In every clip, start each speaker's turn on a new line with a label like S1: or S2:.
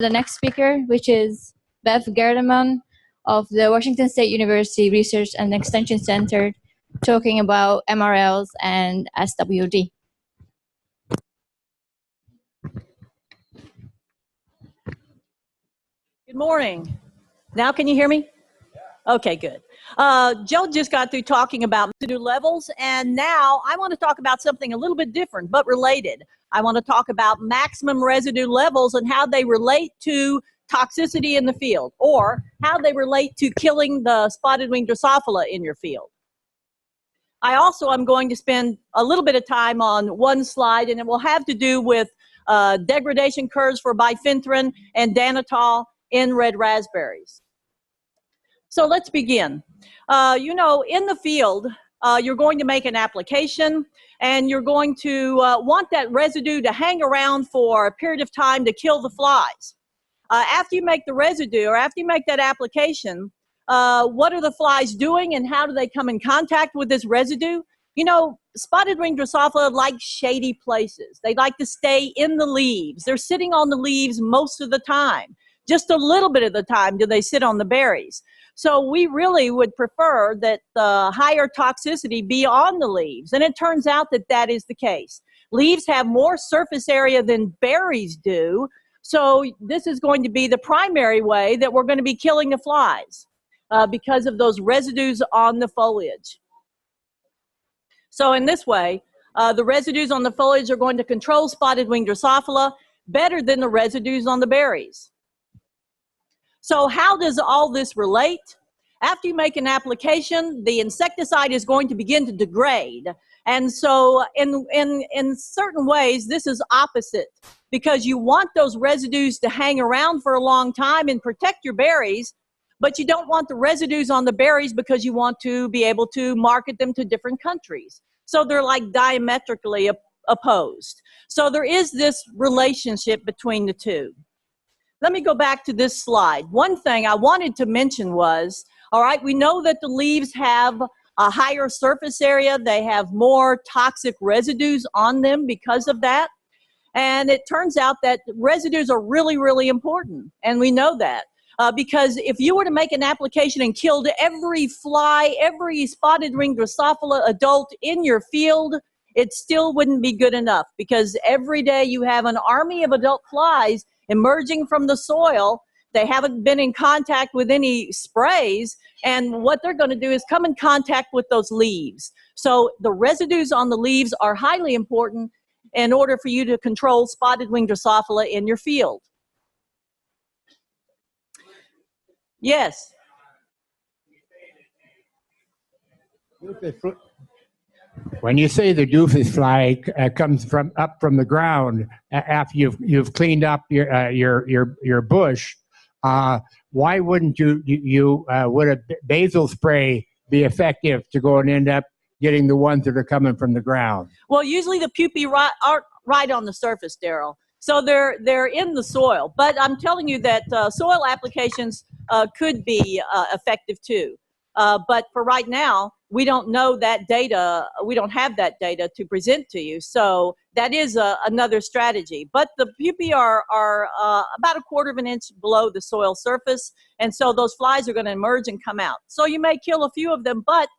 S1: The next speaker, which is Bev Gerdeman of the Washington State University Research and Extension Center, talking about MRLs and SWD.
S2: Good morning. Now can you hear me? Okay, good. Joe just got through talking about residue levels, and now I want to talk about something a little bit different but related. I want to talk about maximum residue levels and how they relate to toxicity in the field, or how they relate to killing the spotted wing Drosophila in your field. I also am going to spend a little bit of time on one slide, and it will have to do with degradation curves for bifenthrin and Danitol in red raspberries. So let's begin. You know, in the field, you're going to make an application, and you're going to want that residue to hang around for a period of time to kill the flies. After you make the residue, or after you make that application, what are the flies doing and how do they come in contact with this residue? You know, spotted wing Drosophila like shady places. They like to stay in the leaves. They're sitting on the leaves most of the time. Just a little bit of the time do they sit on the berries. So we really would prefer that the higher toxicity be on the leaves. And it turns out that that is the case. Leaves have more surface area than berries do. So this is going to be the primary way that we're going to be killing the flies because of those residues on the foliage. So in this way, the residues on the foliage are going to control spotted wing Drosophila better than the residues on the berries. So how does all this relate? After you make an application, the insecticide is going to begin to degrade. And so in certain ways, this is opposite, because you want those residues to hang around for a long time and protect your berries, but you don't want the residues on the berries because you want to be able to market them to different countries. So they're like diametrically opposed. So there is this relationship between the two. Let me go back to this slide. One thing I wanted to mention was, all right, we know that the leaves have a higher surface area. They have more toxic residues on them because of that. And it turns out that residues are really, really important. And we know that because if you were to make an application and killed every fly, every spotted wing Drosophila adult in your field, it still wouldn't be good enough, because every day you have an army of adult flies emerging from the soil. They haven't been in contact with any sprays, and what they're going to do is come in contact with those leaves. So the residues on the leaves are highly important in order for you to control spotted wing Drosophila in your field. Yes?
S3: When you say the doofus fly comes up from the ground after you've cleaned up your bush, why wouldn't would a basal spray be effective to go and end up getting the ones that are coming from the ground?
S2: Well, usually the pupae aren't right on the surface, Daryl. So they're in the soil. But I'm telling you that soil applications could be effective too. But for right now, we don't know that data. We don't have that data to present to you. So that is another strategy. But the pupae are about 1/4 of an inch below the soil surface. And so those flies are going to emerge and come out. So you may kill a few of them, but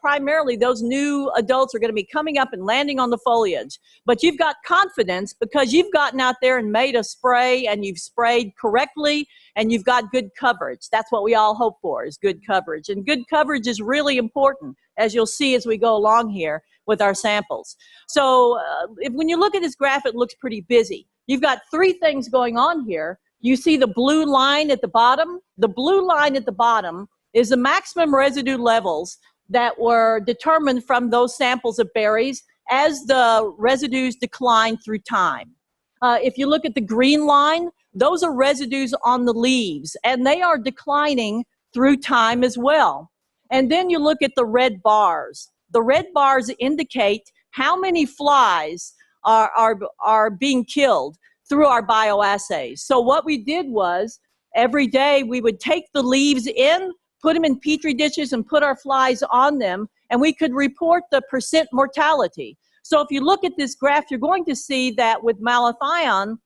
S2: primarily those new adults are going to be coming up and landing on the foliage. But you've got confidence because you've gotten out there and made a spray, and you've sprayed correctly, and you've got good coverage. That's what we all hope for, is good coverage. And good coverage is really important, as you'll see as we go along here with our samples. So when you look at this graph, it looks pretty busy. You've got 3 things going on here. You see the blue line at the bottom? The blue line at the bottom is the maximum residue levels that were determined from those samples of berries as the residues decline through time. If you look at the green line, those are residues on the leaves, and they are declining through time as well. And then you look at the red bars. The red bars indicate how many flies are being killed through our bioassays. So what we did was, every day we would take the leaves in, put them in petri dishes, and put our flies on them, and we could report the % mortality. So if you look at this graph, you're going to see that with malathion,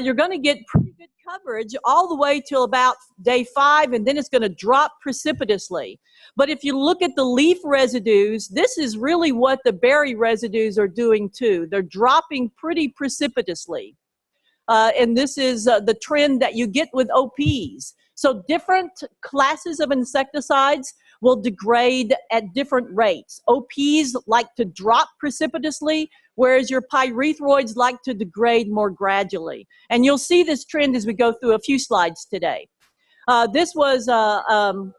S2: you're going to get pretty good coverage all the way till about day 5, and then it's going to drop precipitously. But if you look at the leaf residues, this is really what the berry residues are doing too. They're dropping pretty precipitously. And this is the trend that you get with OPs. So different classes of insecticides will degrade at different rates. OPs like to drop precipitously, whereas your pyrethroids like to degrade more gradually. And you'll see this trend as we go through a few slides today. This was a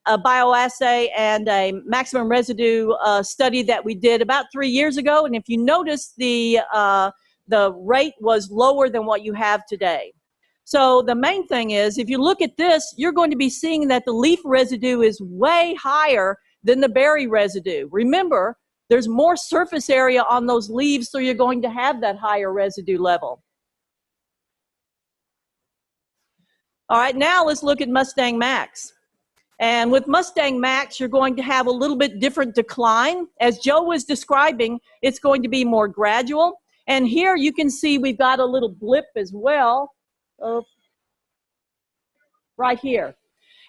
S2: bioassay and a maximum residue study that we did about 3 years ago. And if you notice, the rate was lower than what you have today. So the main thing is, if you look at this, you're going to be seeing that the leaf residue is way higher than the berry residue. Remember, there's more surface area on those leaves, so you're going to have that higher residue level. All right, now let's look at Mustang Maxx. And with Mustang Maxx, you're going to have a little bit different decline. As Joe was describing, it's going to be more gradual. And here you can see we've got a little blip as well, right here.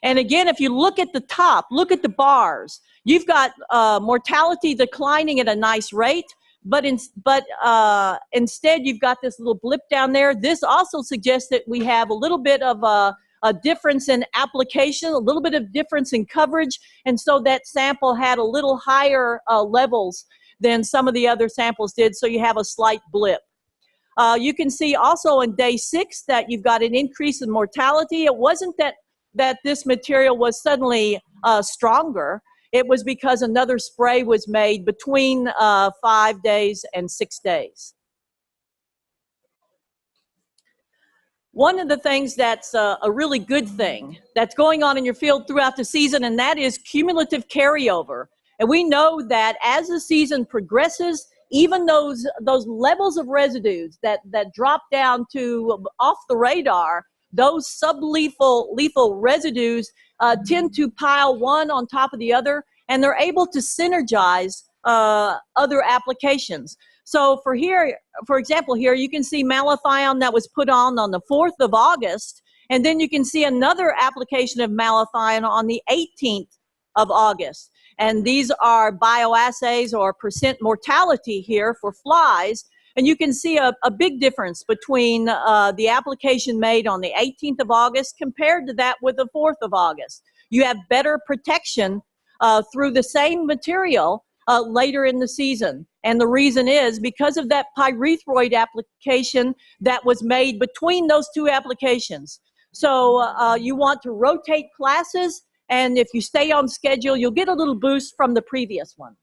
S2: And again, if you look at the top, look at the bars, you've got mortality declining at a nice rate, but instead you've got this little blip down there. This also suggests that we have a little bit of a difference in application, a little bit of difference in coverage, and so that sample had a little higher levels than some of the other samples did, so you have a slight blip. You can see also on day 6 that you've got an increase in mortality. It wasn't that this material was suddenly stronger. It was because another spray was made between 5 days and 6 days. One of the things that's a really good thing that's going on in your field throughout the season, and that is cumulative carryover. And we know that as the season progresses, even those levels of residues that drop down to off the radar, those sublethal residues tend to pile one on top of the other, and they're able to synergize other applications. So for example, here you can see malathion that was put on the 4th of August, and then you can see another application of malathion on the 18th of August. And these are bioassays or percent mortality here for flies. And you can see a big difference between the application made on the 18th of August compared to that with the 4th of August. You have better protection through the same material later in the season. And the reason is because of that pyrethroid application that was made between those two applications. So you want to rotate classes, and if you stay on schedule, you'll get a little boost from the previous one.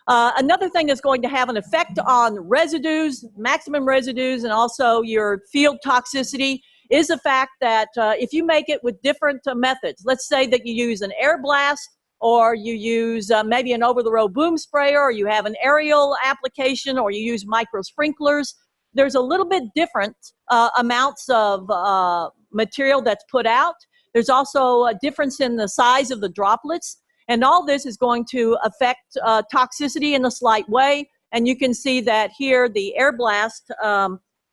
S2: Another thing that's going to have an effect on residues, maximum residues, and also your field toxicity is the fact that if you make it with different methods, let's say that you use an air blast, or you use maybe an over-the-road boom sprayer, or you have an aerial application, or you use micro sprinklers, there's a little bit different amounts of material that's put out. There's also a difference in the size of the droplets. And all this is going to affect toxicity in a slight way. And you can see that here the air blast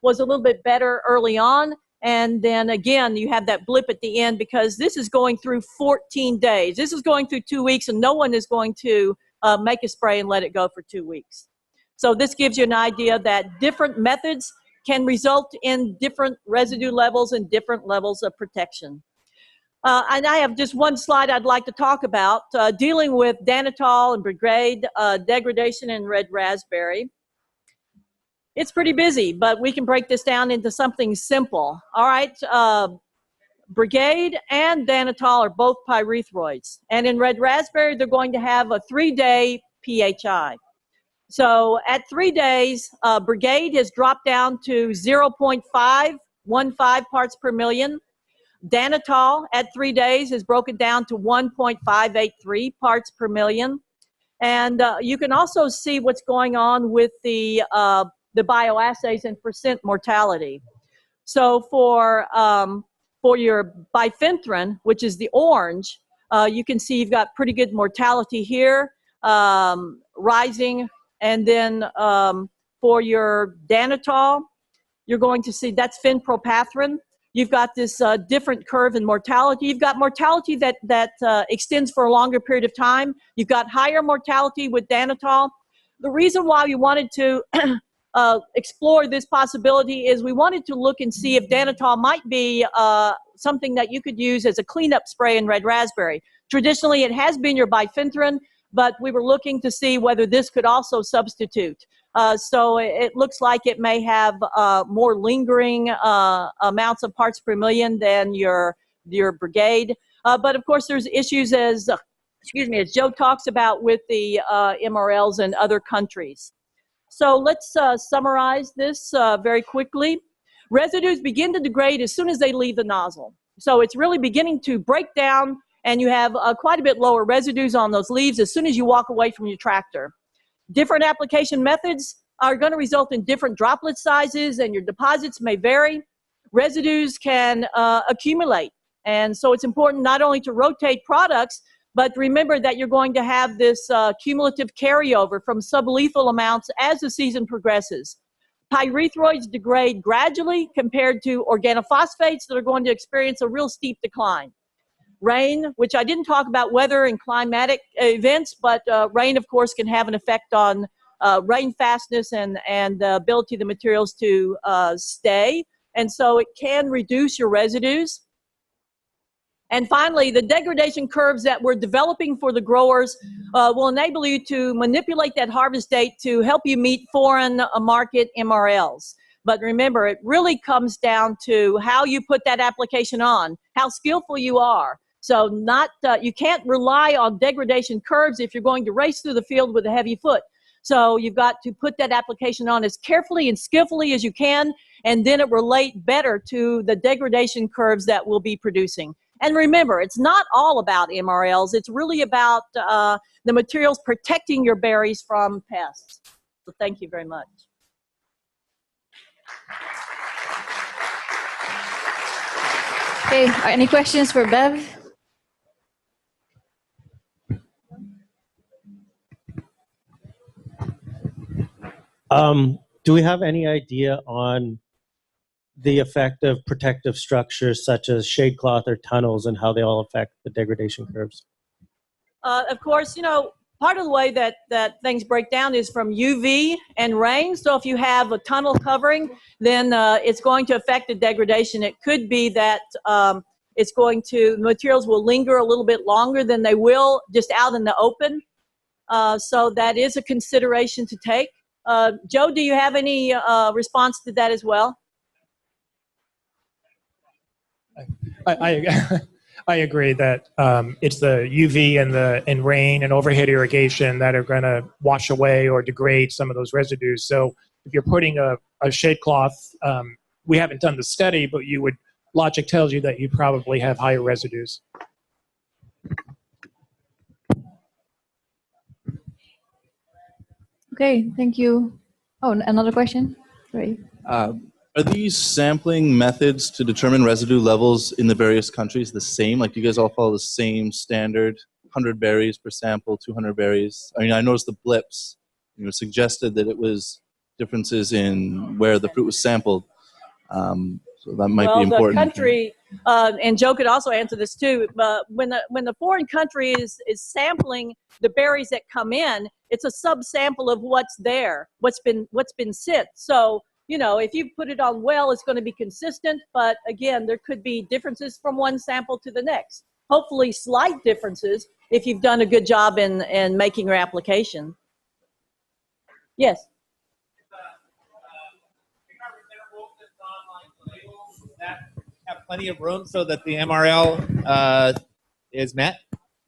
S2: was a little bit better early on. And then again, you have that blip at the end because this is going through 14 days. This is going through 2 weeks, and no one is going to make a spray and let it go for 2 weeks. So this gives you an idea that different methods can result in different residue levels and different levels of protection. And I have just one slide I'd like to talk about, dealing with Danitol and Bridgade, degradation in red raspberry. It's pretty busy, but we can break this down into something simple. All right, Bridgade and Danitol are both pyrethroids. And in red raspberry, they're going to have a 3-day PHI. So at 3 days, Bridgade has dropped down to 0.515 parts per million. Danitol at 3 days is broken down to 1.583 parts per million. And you can also see what's going on with the bioassays and percent mortality. So for your bifenthrin, which is the orange, you can see you've got pretty good mortality here, rising. And then for your Danitol, you're going to see that's fenpropathrine. You've got this different curve in mortality. You've got mortality that extends for a longer period of time. You've got higher mortality with Danitol. The reason why we wanted to explore this possibility is we wanted to look and see if Danitol might be something that you could use as a cleanup spray in red raspberry. Traditionally, it has been your bifenthrin, but we were looking to see whether this could also substitute. So it looks like it may have more lingering amounts of parts per million than your Bridgade. But of course, there's issues as Joe talks about with the MRLs in other countries. So let's summarize this very quickly. Residues begin to degrade as soon as they leave the nozzle. So it's really beginning to break down, and you have quite a bit lower residues on those leaves as soon as you walk away from your tractor. Different application methods are going to result in different droplet sizes, and your deposits may vary. Residues can accumulate, and so it's important not only to rotate products, but remember that you're going to have this cumulative carryover from sublethal amounts as the season progresses. Pyrethroids degrade gradually compared to organophosphates that are going to experience a real steep decline. Rain, which I didn't talk about weather and climatic events, but rain, of course, can have an effect on rain fastness and the ability of the materials to stay. And so it can reduce your residues. And finally, the degradation curves that we're developing for the growers will enable you to manipulate that harvest date to help you meet foreign market MRLs. But remember, it really comes down to how you put that application on, how skillful you are. So you can't rely on degradation curves if you're going to race through the field with a heavy foot. So you've got to put that application on as carefully and skillfully as you can, and then it relate better to the degradation curves that we'll be producing. And remember, it's not all about MRLs. It's really about the materials protecting your berries from pests. So thank you very much.
S1: Okay, any questions for Bev?
S4: Do we have any idea on the effect of protective structures such as shade cloth or tunnels and how they all affect the degradation curves?
S2: Of course, part of the way that things break down is from UV and rain. So if you have a tunnel covering, then it's going to affect the degradation. It could be that the materials will linger a little bit longer than they will just out in the open. So that is a consideration to take. Joe, do you have any response to that as well?
S5: I agree that it's the UV and rain and overhead irrigation that are going to wash away or degrade some of those residues. So if you're putting a shade cloth, we haven't done the study, but logic tells you that you probably have higher residues.
S1: Okay, thank you. Oh, another question? Sorry.
S6: Are these sampling methods to determine residue levels in the various countries the same? Like, do you guys all follow the same standard, 100 berries per sample, 200 berries? I mean, I noticed the blips, suggested that it was differences in where the fruit was sampled. So that might be important.
S2: The country, and Joe could also answer this too, but when the foreign country is sampling the berries that come in, it's a subsample of what's there, what's been sent. So, if you put it on well, it's going to be consistent, but again, there could be differences from one sample to the next. Hopefully slight differences if you've done a good job in making your application. Yes?
S7: Have plenty of room so that the MRL is met?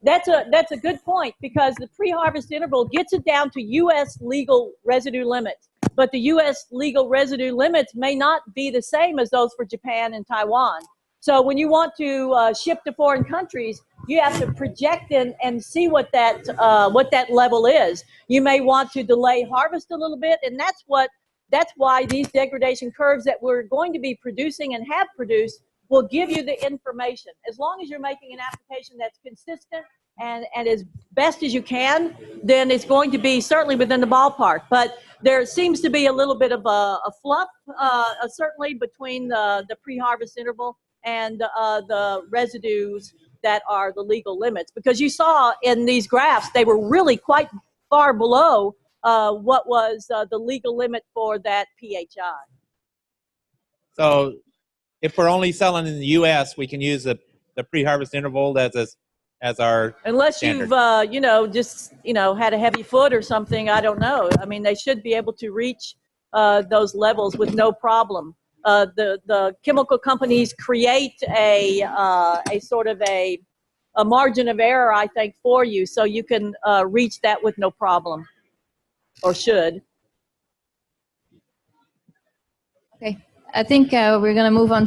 S2: That's a good point, because the pre-harvest interval gets it down to U.S. legal residue limits. But the U.S. legal residue limits may not be the same as those for Japan and Taiwan. So when you want to ship to foreign countries, you have to project and see what that level is. You may want to delay harvest a little bit, and that's why these degradation curves that we're going to be producing and have produced will give you the information. As long as you're making an application that's consistent and as best as you can, then it's going to be certainly within the ballpark. But there seems to be a little bit of a fluff, certainly between the pre-harvest interval and the residues that are the legal limits. Because you saw in these graphs, they were really quite far below what was the legal limit for that PHI.
S7: So if we're only selling in the U.S., we can use the pre-harvest interval as our
S2: Unless
S7: standard.
S2: you've, just, had a heavy foot or something, I don't know. I mean, they should be able to reach those levels with no problem. The chemical companies create a sort of a margin of error, I think, for you, so you can reach that with no problem, or should.
S1: Okay, I think we're going to move on